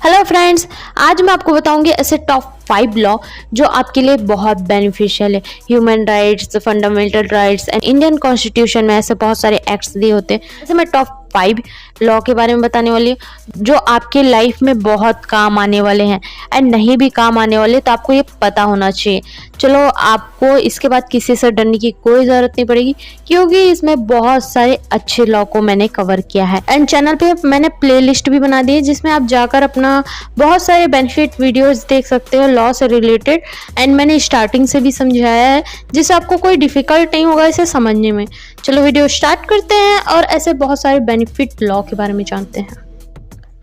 Hello friends, आज मैं आपको बताऊंगी ऐसे टॉप 5 लॉ जो आपके लिए बहुत बेनिफिशियल है। Human rights, fundamental rights and Indian constitution में ऐसे बहुत सारे एक्ट्स दिए होते हैं। ऐसे मैं टॉप 5 लॉ के बारे में बताने वाली हूँ जो आपके लाइफ में बहुत काम आने वाले हैं एंड नहीं भी काम आने वाले तो आपको ये पता होना चाहिए। चलो, आपको इसके बाद किसी से डरने की कोई ज़रूरत नहीं पड़ेगी क्योंकि इसमें बहुत सारे अच्छे लॉ को मैंने कवर किया है एंड चैनल पे मैंने प्लेलिस्ट भी बना दी है जिसमें आप जाकर अपना बहुत सारे बेनिफिट वीडियोस देख सकते हो लॉ से रिलेटेड एंड मैंने स्टार्टिंग से भी समझाया है जिससे आपको कोई डिफिकल्ट नहीं होगा इसे समझने में। चलो वीडियो स्टार्ट करते हैं और ऐसे बहुत सारे बेनिफिट लॉ के बारे में जानते हैं।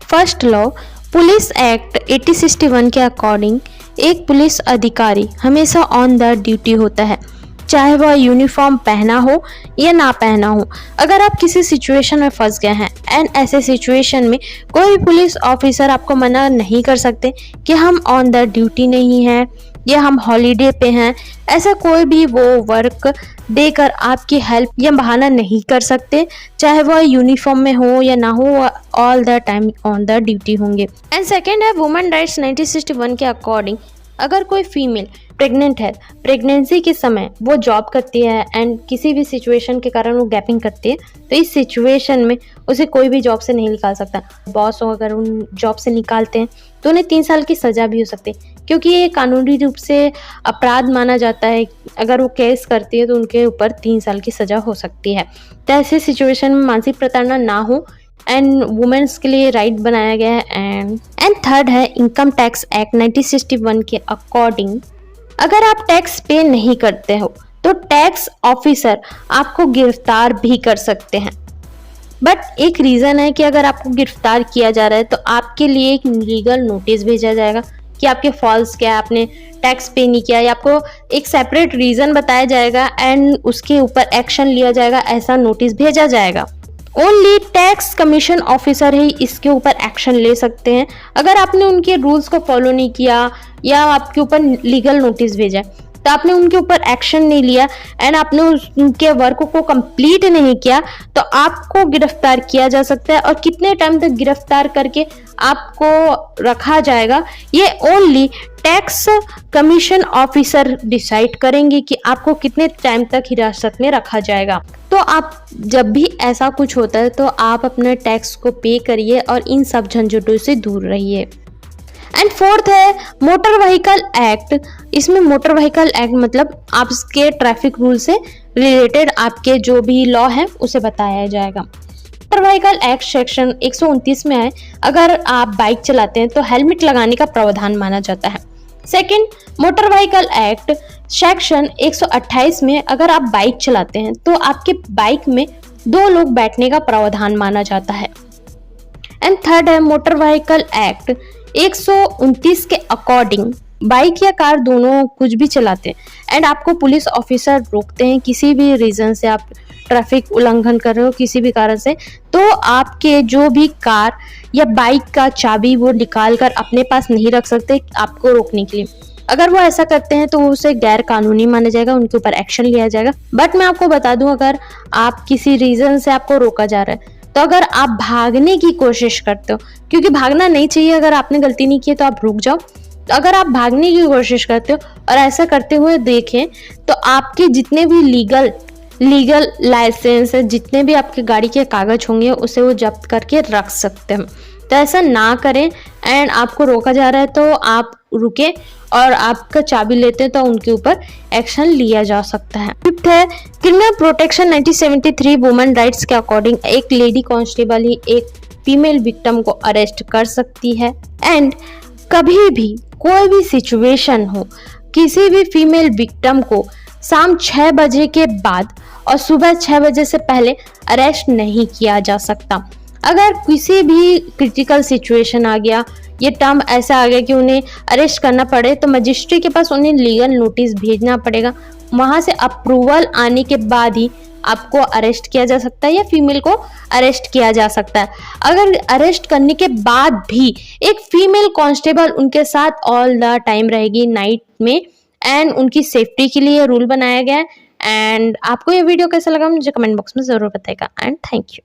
फर्स्ट लॉ, पुलिस एक्ट 1861 के अकॉर्डिंग एक पुलिस अधिकारी हमेशा ऑन द ड्यूटी होता है, चाहे वह यूनिफॉर्म पहना हो या ना पहना हो। अगर आप किसी सिचुएशन में फंस गए हैं एंड ऐसे सिचुएशन में कोई पुलिस ऑफिसर आपको मना नहीं कर सकते कि हम ऑन द ड्यूटी नहीं हैं या हम हॉलीडे पे हैं, ऐसा कोई भी वो वर्क देकर आपकी हेल्प या बहाना नहीं कर सकते, चाहे वह यूनिफॉर्म में हो या ना हो, all the time on the duty होंगे। एंड सेकेंड है वुमेन राइट्स 1961 के अकॉर्डिंग अगर कोई फीमेल प्रेग्नेंट है, प्रेगनेंसी के समय वो जॉब करती है एंड किसी भी सिचुएशन के कारण वो गैपिंग करती है तो इस सिचुएशन में उसे कोई भी जॉब से नहीं निकाल सकता। बॉस अगर उन जॉब से निकालते हैं तो उन्हें 3 साल की सज़ा भी हो सकती है क्योंकि ये कानूनी रूप से अपराध माना जाता है। अगर वो केस करती है तो उनके ऊपर 3 साल की सज़ा हो सकती है। तो ऐसे सिचुएशन में मानसिक प्रताड़ना ना हो एंड वुमेन्स के लिए राइट बनाया गया है। एंड थर्ड है इनकम टैक्स एक्ट 1961 के अकॉर्डिंग अगर आप टैक्स पे नहीं करते हो तो टैक्स ऑफिसर आपको गिरफ्तार भी कर सकते हैं। बट एक रीज़न है कि अगर आपको गिरफ्तार किया जा रहा है तो आपके लिए एक लीगल नोटिस भेजा जाएगा कि आपके फॉल्स क्या है, आपने टैक्स पे नहीं किया या आपको एक सेपरेट रीज़न बताया जाएगा एंड उसके ऊपर एक्शन लिया जाएगा, ऐसा नोटिस भेजा जाएगा। ओनली टैक्स कमीशन ऑफिसर ही इसके ऊपर एक्शन ले सकते हैं अगर आपने उनके रूल्स को फॉलो नहीं किया या आपके ऊपर लीगल नोटिस भेजा तो आपने उनके ऊपर एक्शन नहीं लिया एंड आपने उनके वर्क को कंप्लीट नहीं किया तो आपको गिरफ्तार किया जा सकता है। और कितने टाइम तक गिरफ्तार करके आपको रखा जाएगा ये only tax commission officer decide करेंगे कि आपको कितने टाइम तक हिरासत में रखा जाएगा। तो आप जब भी ऐसा कुछ होता है तो आप अपने टैक्स को पे करिए और इन सब झंझटों से दूर रहिए। एंड फोर्थ है मोटर व्हीकल एक्ट। इसमें मोटर व्हीकल एक्ट मतलब आपके ट्रैफिक रूल से रिलेटेड आपके जो भी लॉ है उसे बताया जाएगा। मोटर व्हीकल एक्ट सेक्शन 129 में है अगर आप बाइक चलाते हैं तो हेलमेट लगाने का प्रावधान माना जाता है। Second, motor vehicle act section 128 में अगर आप बाइक चलाते हैं तो आपके बाइक में 2 लोग बैठने का प्रावधान माना जाता है। एंड थर्ड है मोटर व्हीकल एक्ट 129 के अकॉर्डिंग बाइक या कार दोनों कुछ भी चलाते हैं एंड आपको पुलिस ऑफिसर रोकते हैं किसी भी रीज़न से, आप ट्रैफिक उल्लंघन कर रहे हो किसी भी कारण से, तो आपके जो भी कार या बाइक का चाबी वो निकाल कर अपने पास नहीं रख सकते आपको रोकने के लिए। अगर वो ऐसा करते हैं तो उसे गैर कानूनी माना जाएगा, उनके ऊपर एक्शन लिया जाएगा। बट मैं आपको बता दूं अगर आप किसी रीज़न से आपको रोका जा रहा है तो अगर आप भागने की कोशिश करते हो, क्योंकि भागना नहीं चाहिए, अगर आपने गलती नहीं की तो आप रुक जाओ। तो अगर आप भागने की कोशिश करते हो और ऐसा करते हुए देखें तो आपके जितने भी लीगल लाइसेंस है, जितने भी आपके गाड़ी के कागज होंगे उसे वो जब्त करके रख सकते हैं। तो ऐसा ना करें एंड आपको रोका जा रहा है तो आप रुके और आपका चाबी लेते हैं तो उनके ऊपर एक्शन लिया जा सकता है। फिफ्थ है क्रिमिनल प्रोटेक्शन 1973 वुमेन राइट्स के अकॉर्डिंग एक लेडी कांस्टेबल ही एक फीमेल विक्टिम को अरेस्ट कर सकती है एंड कभी भी कोई भी सिचुएशन हो किसी भी फीमेल विक्टिम को शाम 6 बजे के बाद और सुबह 6 बजे से पहले अरेस्ट नहीं किया जा सकता। अगर किसी भी क्रिटिकल सिचुएशन आ गया, ये टर्म ऐसा आ गया कि उन्हें अरेस्ट करना पड़े तो मजिस्ट्रेट के पास उन्हें लीगल नोटिस भेजना पड़ेगा, वहाँ से अप्रूवल आने के बाद ही आपको अरेस्ट किया जा सकता है या फीमेल को अरेस्ट किया जा सकता है। अगर अरेस्ट करने के बाद भी एक फीमेल कांस्टेबल उनके साथ ऑल द टाइम रहेगी नाइट में एंड उनकी सेफ्टी के लिए रूल बनाया गया है। एंड आपको ये वीडियो कैसा लगा मुझे कमेंट बॉक्स में ज़रूर बताएगा एंड थैंक यू।